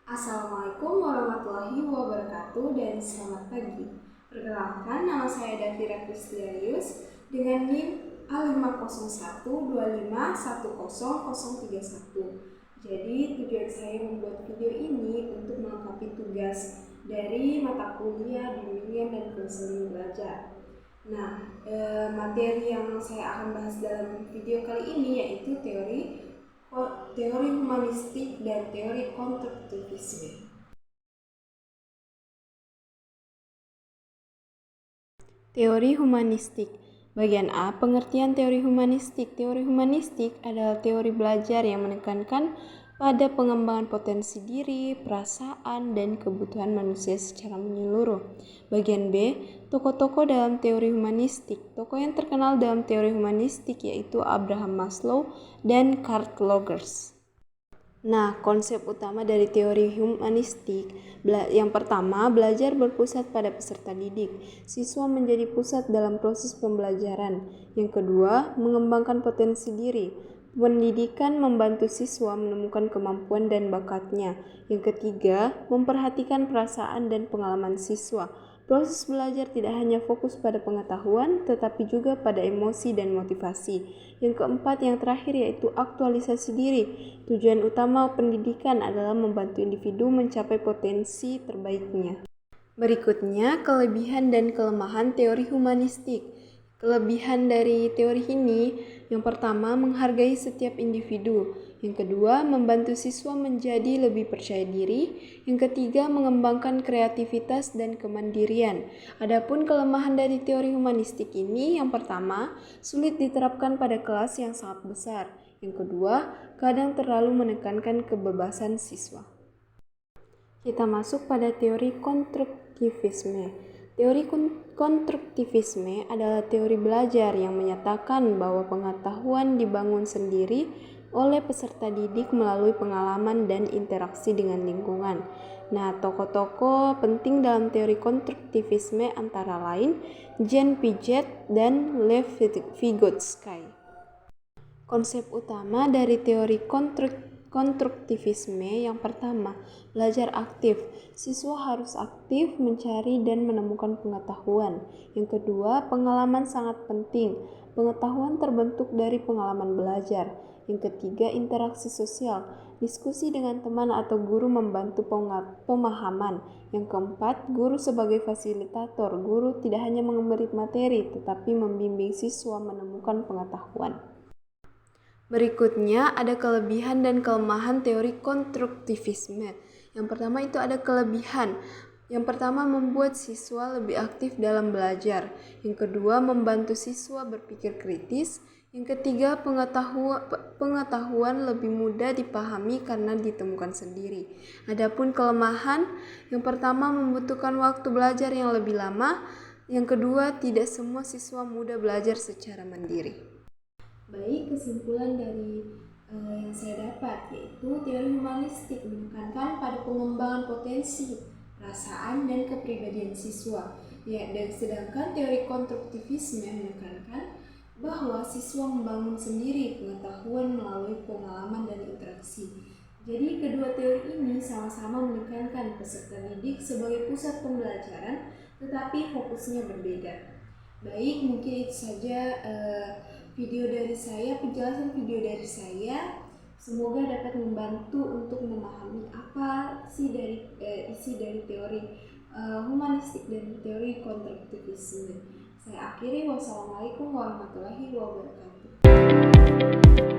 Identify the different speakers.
Speaker 1: Assalamualaikum warahmatullahi wabarakatuh dan selamat pagi. Perkenalkan, nama saya Davira Kristiarius dengan NIM A50125100031. Jadi tujuan saya membuat video ini untuk melengkapi tugas dari mata kuliah bimbingan dan konseling belajar. Materi yang saya akan bahas dalam video kali ini yaitu teori humanistik dan teori konstruktivisme. Teori humanistik. Bagian A, pengertian teori humanistik. Teori humanistik adalah teori belajar yang menekankan pada pengembangan potensi diri, perasaan, dan kebutuhan manusia secara menyeluruh. Bagian B, tokoh-tokoh dalam teori humanistik. Tokoh yang terkenal dalam teori humanistik yaitu Abraham Maslow dan Carl Rogers. Konsep utama dari teori humanistik, yang pertama, belajar berpusat pada peserta didik. Siswa menjadi pusat dalam proses pembelajaran. Yang kedua, mengembangkan potensi diri. Pendidikan membantu siswa menemukan kemampuan dan bakatnya. Yang ketiga, memperhatikan perasaan dan pengalaman siswa. Proses belajar tidak hanya fokus pada pengetahuan, tetapi juga pada emosi dan motivasi. Yang keempat, yang terakhir yaitu aktualisasi diri. Tujuan utama pendidikan adalah membantu individu mencapai potensi terbaiknya. Berikutnya, kelebihan dan kelemahan teori humanistik. Kelebihan dari teori ini, yang pertama, menghargai setiap individu. Yang kedua, membantu siswa menjadi lebih percaya diri. Yang ketiga, mengembangkan kreativitas dan kemandirian. Adapun kelemahan dari teori humanistik ini, yang pertama, sulit diterapkan pada kelas yang sangat besar. Yang kedua, kadang terlalu menekankan kebebasan siswa. Kita masuk pada teori konstruktivisme. Teori konstruktivisme adalah teori belajar yang menyatakan bahwa pengetahuan dibangun sendiri oleh peserta didik melalui pengalaman dan interaksi dengan lingkungan. Tokoh-tokoh penting dalam teori konstruktivisme antara lain Jean Piaget dan Lev Vygotsky. Konsep utama dari teori konstruktivisme yang pertama, belajar aktif. Siswa harus aktif mencari dan menemukan pengetahuan. Yang kedua, pengalaman sangat penting. Pengetahuan terbentuk dari pengalaman belajar. Yang ketiga, interaksi sosial. Diskusi dengan teman atau guru membantu pemahaman. Yang keempat, guru sebagai fasilitator. Guru tidak hanya memberi materi, tetapi membimbing siswa menemukan pengetahuan. Berikutnya ada kelebihan dan kelemahan teori konstruktivisme. Yang pertama itu ada kelebihan. Yang pertama membuat siswa lebih aktif dalam belajar. Yang kedua membantu siswa berpikir kritis. Yang ketiga pengetahuan lebih mudah dipahami karena ditemukan sendiri. Adapun kelemahan, yang pertama membutuhkan waktu belajar yang lebih lama. Yang kedua tidak semua siswa mudah belajar secara mandiri. Baik, kesimpulan dari yang saya dapat yaitu teori humanistik menekankan pada pengembangan potensi, perasaan, dan kepribadian siswa. Dan sedangkan teori konstruktivisme menekankan bahwa siswa membangun sendiri pengetahuan melalui pengalaman dan interaksi. Jadi kedua teori ini sama-sama menekankan peserta didik sebagai pusat pembelajaran, tetapi fokusnya berbeda. Baik, mungkin itu saja penjelasan video dari saya. Semoga dapat membantu untuk memahami apa sih dari isi dari teori humanistik dan teori konstruktivisme. Saya akhiri, wassalamualaikum warahmatullahi wabarakatuh.